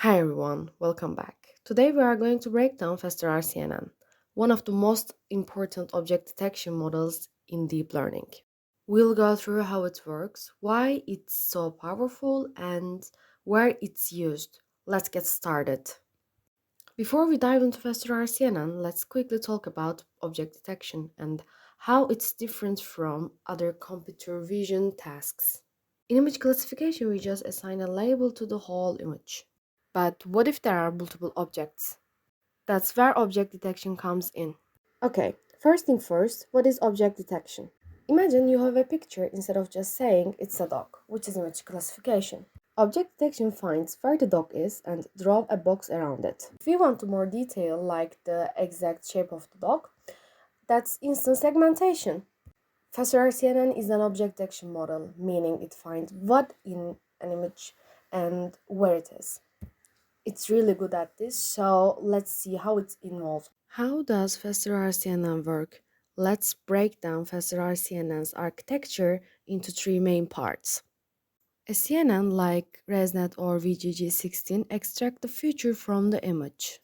Hi everyone, welcome back. Today we are going to break down faster RCNN, one of the most important object detection models in deep learning. We'll go through how it works, why it's so powerful, and where it's used. Let's get started. Before we dive into faster RCNN, let's quickly talk about object detection and how it's different from other computer vision tasks. In image classification, we just assign a label to the whole image. But what if there are multiple objects? That's where object detection comes in. Okay, first thing first, what is object detection? Imagine you have a picture instead of just saying it's a dog, which is image classification. Object detection finds where the dog is and draw a box around it. If we want more detail, like the exact shape of the dog, that's instant segmentation. Faster CNN is an object detection model, meaning it finds what in an image and where it is. It's really good at this, so let's see how it's involved. How does faster RCNN work? Let's break down faster RCNN's architecture into three main parts. A CNN like ResNet or VGG16 extract the feature from the image.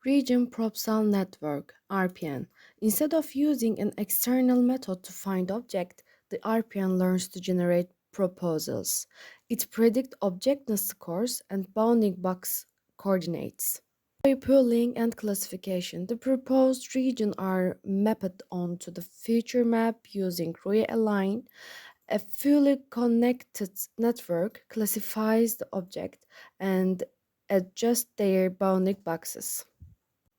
Region Propsal Network (RPN). Instead of using an external method to find object, the RPN learns to generate proposals. It predicts objectness scores and bounding box coordinates. By pooling and classification, the proposed regions are mapped onto the feature map using Rouet-Align. A fully connected network classifies the object and adjusts their bounding boxes.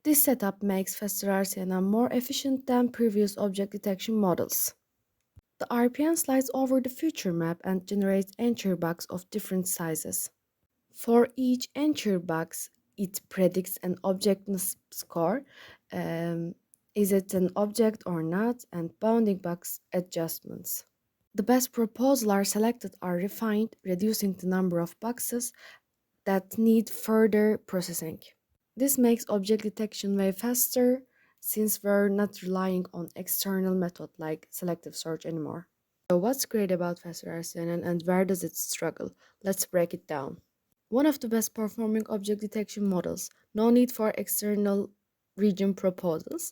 This setup makes faster RCNN more efficient than previous object detection models. The RPN slides over the feature map and generates entry boxes of different sizes. For each entry box, it predicts an objectness score, is it an object or not, and bounding box adjustments. The best proposals are selected are refined, reducing the number of boxes that need further processing. This makes object detection way faster since we're not relying on external methods like selective search anymore. So what's great about faster RCNN and where does it struggle? Let's break it down. One of the best performing object detection models, no need for external region proposals.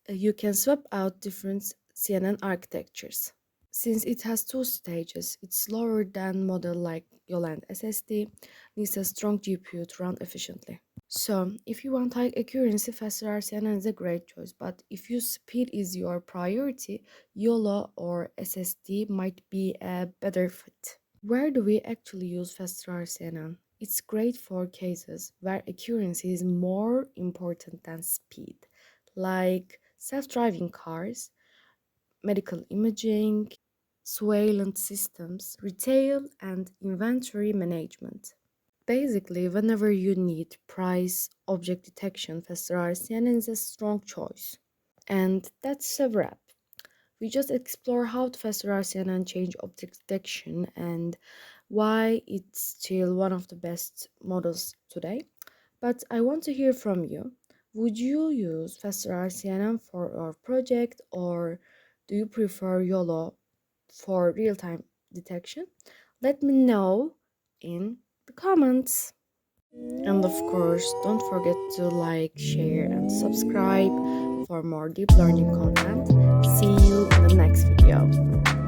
You can swap out different CNN architectures. Since it has two stages, it's slower than model like Yoland SSD, needs a strong GPU to run efficiently. So, if you want high accuracy, faster RCNN is a great choice, but if your speed is your priority, YOLO or SSD might be a better fit. Where do we actually use faster RCNN? It's great for cases where accuracy is more important than speed, like self-driving cars, medical imaging, surveillance systems, retail, and inventory management. Basically, whenever you need price object detection, faster RCNN is a strong choice. And that's a wrap. We just explore how the faster RCNN change object detection and why it's still one of the best models today. But I want to hear from you. Would you use faster RCNN for your project, or do you prefer YOLO for real-time detection? Let me know in the comments. And of course, don't forget to like, share, and subscribe for more deep learning content. See you in the next video.